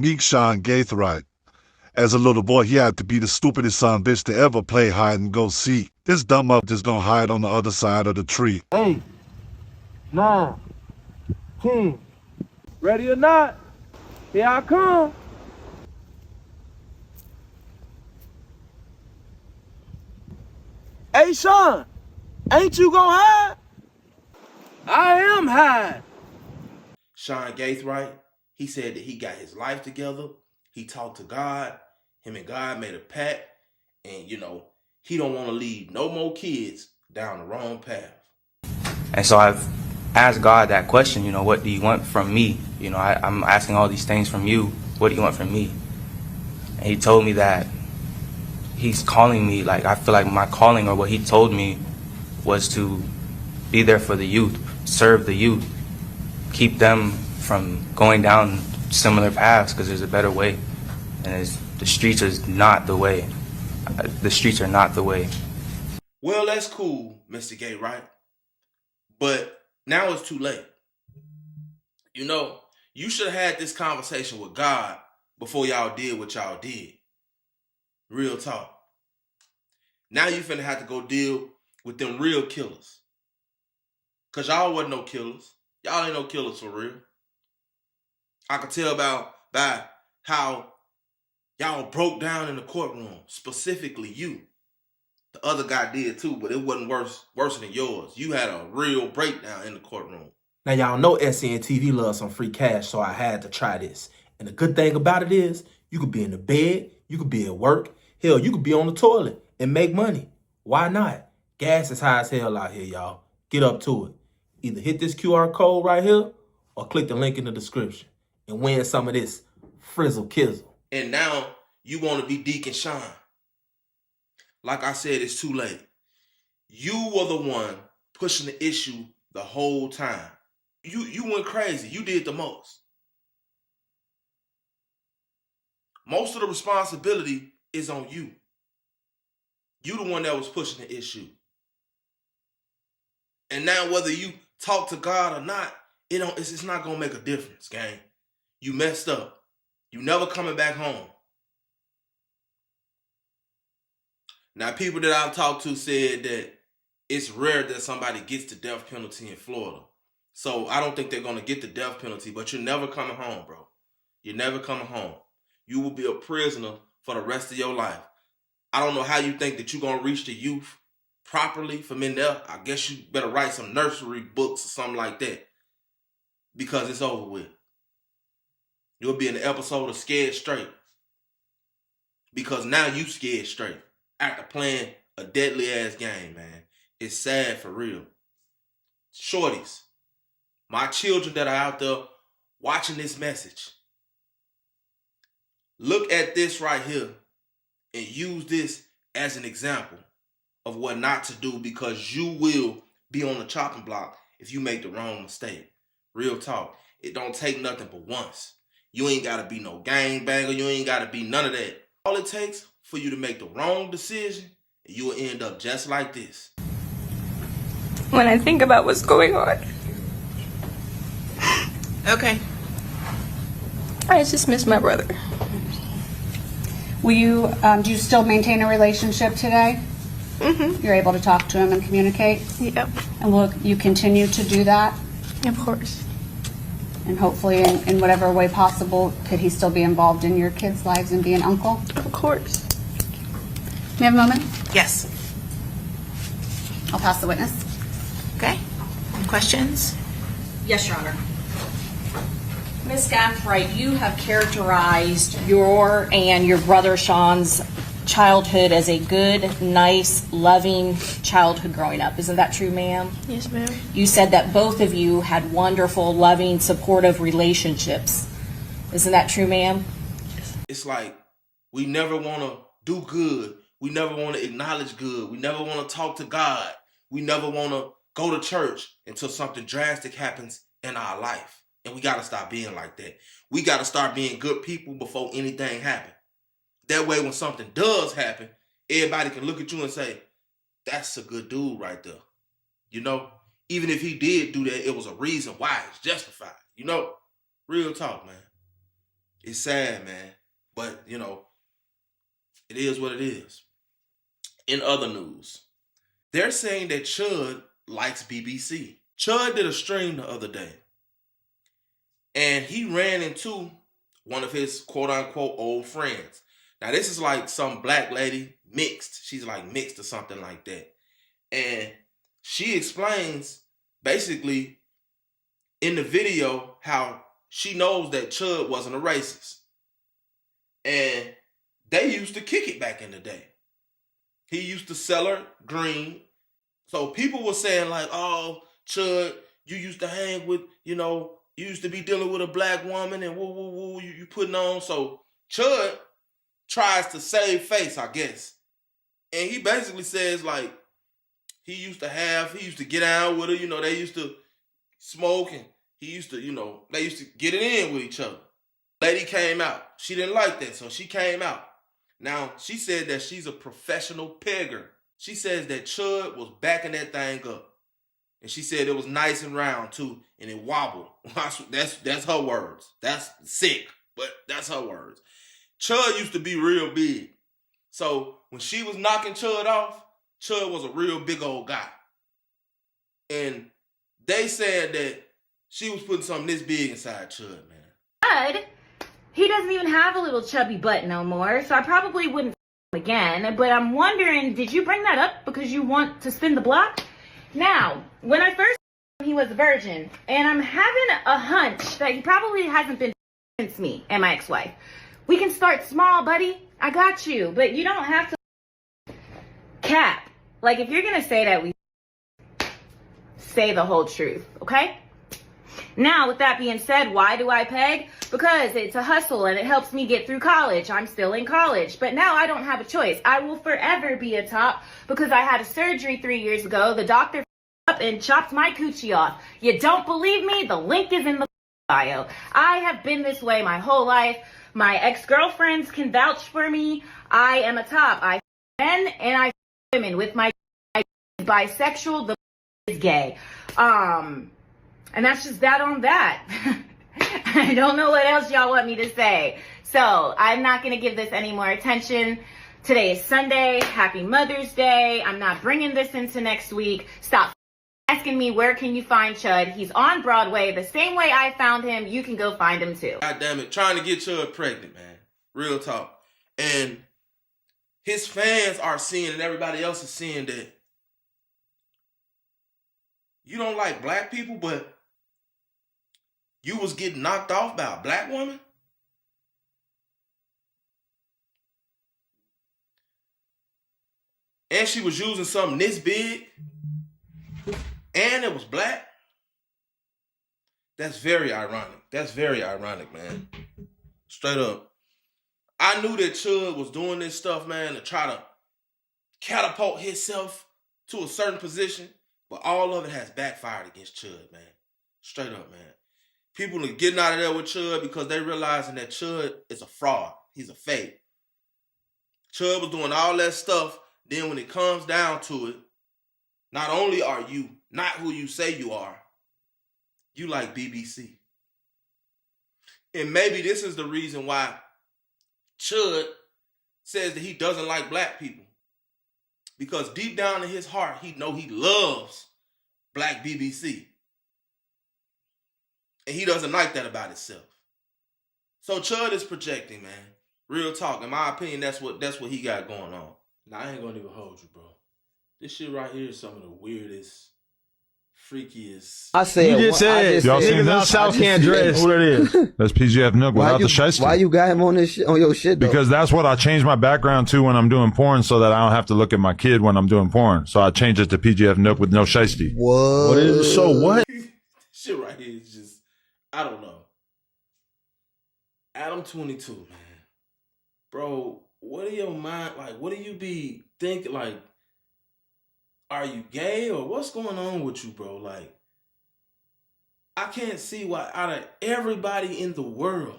Meet Sean Gathright. As a little boy, he had to be the stupidest son bitch to ever play hide and go seek. This dumb up just gonna hide on the other side of the tree. 8, 9, 10. Ready or not, here I come. Hey, Sean, ain't you gonna hide? I am hide. Sean Gathright, he said that he got his life together. He talked to God. Him and God made a pact. And, he don't want to lead no more kids down the wrong path. And so I've asked God that question, what do you want from me? I'm asking all these things from you. What do you want from me? And he told me that he's calling me, I feel like my calling, or what he told me, was to be there for the youth, serve the youth, keep them from going down similar paths, because there's a better way. And the streets is not the way. The streets are not the way. Well, that's cool, Mr. Gathright. But now it's too late. You should have had this conversation with God before y'all did what y'all did. Real talk. Now you finna have to go deal with them real killers. Because y'all wasn't no killers. Y'all ain't no killers for real. I could tell by how y'all broke down in the courtroom. Specifically you. The other guy did too, but it wasn't worse than yours. You had a real breakdown in the courtroom. Now, y'all know SN TV loves some free cash, so I had to try this. And the good thing about it is, you could be in the bed, you could be at work, hell, you could be on the toilet and make money. Why not? Gas is high as hell out here, y'all. Get up to it. Either hit this QR code right here or click the link in the description and win some of this frizzle kizzle. And now you want to be Deacon Sean. Like I said, it's too late. You were the one pushing the issue the whole time. You went crazy. You did the most. Most of the responsibility is on you. You the one that was pushing the issue. And now whether you talk to God or not, it's not going to make a difference, gang. You messed up. You never coming back home. Now, people that I've talked to said that it's rare that somebody gets the death penalty in Florida. So I don't think they're going to get the death penalty, but you're never coming home, bro. You're never coming home. You will be a prisoner for the rest of your life. I don't know how you think that you're going to reach the youth properly from in there. I guess you better write some nursery books or something like that, because it's over with. You'll be in the episode of Scared Straight, because now you scared straight after playing a deadly ass game, man. It's sad for real. Shorties, my children that are out there watching this message, look at this right here and use this as an example of what not to do, because you will be on the chopping block if you make the wrong mistake. Real talk. It don't take nothing but once. You ain't got to be no gangbanger. You ain't got to be none of that. All it takes for you to make the wrong decision, and you will end up just like this. When I think about what's going on, Okay. I just miss my brother. Will you, do you still maintain a relationship today? Mm-hmm. You're able to talk to him and communicate? Yep. And will you continue to do that? Of course. And hopefully in whatever way possible, could he still be involved in your kids' lives and be an uncle? Of course. May I have a moment? Yes. I'll pass the witness. Okay. Questions? Yes, Your Honor. Ms. Gathright, you have characterized your and your brother Sean's childhood as a good, nice, loving childhood growing up. Isn't that true, ma'am? Yes, ma'am. You said that both of you had wonderful, loving, supportive relationships. Isn't that true, ma'am? It's like we never want to do good. We never want to acknowledge good. We never want to talk to God. We never want to go to church until something drastic happens in our life. And we got to stop being like that. We got to start being good people before anything happens. That way, when something does happen, everybody can look at you and say, that's a good dude right there. Even if he did do that, it was a reason why. It's justified. Real talk, man. It's sad, man. But, you know, it is what it is. In other news, they're saying that Chud likes BBC. Chud did a stream the other day, and he ran into one of his quote-unquote old friends. Now, this is like some black lady mixed. She's like mixed or something like that. And she explains basically in the video how she knows that Chud wasn't a racist. And they used to kick it back in the day. He used to sell her green. So people were saying like, oh, Chud, you used to hang with, you know, you used to be dealing with a black woman and woo, woo, woo, you putting on. So Chud tries to save face, I guess. And he basically says like, he used to get out with her, you know, they used to smoke and he used to, you know, they used to get it in with each other. Lady came out. She didn't like that, so she came out. Now, she said that she's a professional pegger. She says that Chud was backing that thing up. And she said it was nice and round, too, and it wobbled. That's her words. That's sick, but that's her words. Chud used to be real big. So when she was knocking Chud off, Chud was a real big old guy. And they said that she was putting something this big inside Chud, man. Chud, he doesn't even have a little chubby butt no more, so I probably wouldn't again. But I'm wondering, did you bring that up because you want to spin the block? Now, when I first he was a virgin, and I'm having a hunch that he probably hasn't been since me and my ex-wife. We can start small, buddy. I got you, but you don't have to cap. Like, if you're gonna say that, we say the whole truth, okay? Now, with that being said, why do I peg? Because it's a hustle and it helps me get through college. I'm still in college, but now I don't have a choice. I will forever be a top because I had a surgery 3 years ago. The doctor up and chopped my coochie off. You don't believe me? The link is in the bio. I have been this way my whole life. My ex-girlfriends can vouch for me. I am a top. I men and I women with my bisexual. The is gay. And that's just that on that. I don't know what else y'all want me to say. So I'm not going to give this any more attention. Today is Sunday. Happy Mother's Day. I'm not bringing this into next week. Stop asking me where can you find Chud. He's on Broadway. The same way I found him, you can go find him too. God damn it. Trying to get Chud pregnant, man. Real talk. And his fans are seeing and everybody else is seeing that you don't like black people, but you was getting knocked off by a black woman? And she was using something this big? And it was black? That's very ironic. That's very ironic, man. Straight up. I knew that Chud was doing this stuff, man, to try to catapult himself to a certain position, but all of it has backfired against Chud, man. Straight up, man. People are getting out of there with Chud because they realizing that Chud is a fraud. He's a fake. Chud was doing all that stuff. Then when it comes down to it, not only are you not who you say you are, you like BBC. And maybe this is the reason why Chud says that he doesn't like black people. Because deep down in his heart, he know he loves black BBC. And he doesn't like that about himself. So Chud is projecting, man. Real talk. In my opinion, that's what he got going on. Now, I ain't gonna even hold you, bro. This shit right here is some of the weirdest, freakiest. I said, you just said, y'all seen this? South can't dress. Who that is? That's PGF Nuk without the shiesty. Why you got him on this shit, on your shit, though? Because that's what I changed my background to when I'm doing porn, so that I don't have to look at my kid when I'm doing porn. So I changed it to PGF Nuk with no shiesty. What is it? So what? Shit right here is just, I don't know. Adam 22, man. Bro, what are your mind, like, what do you be thinking, like, are you gay or what's going on with you, bro? Like, I can't see why out of everybody in the world,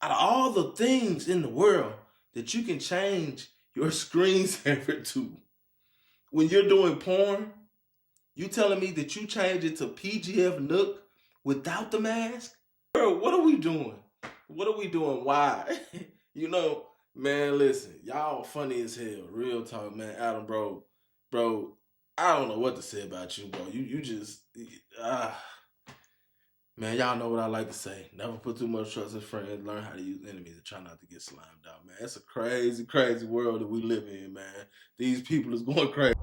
out of all the things in the world that you can change your screensaver to, when you're doing porn, you telling me that you change it to PGF Nuk without the mask? Bro, what are we doing? What are we doing? Why? You know, man, listen, y'all funny as hell. Real talk, man. Adam, bro, I don't know what to say about you, bro. You just, man, y'all know what I like to say. Never put too much trust in friends. Learn how to use enemies and try not to get slimed out, man. It's a crazy, crazy world that we live in, man. These people is going crazy.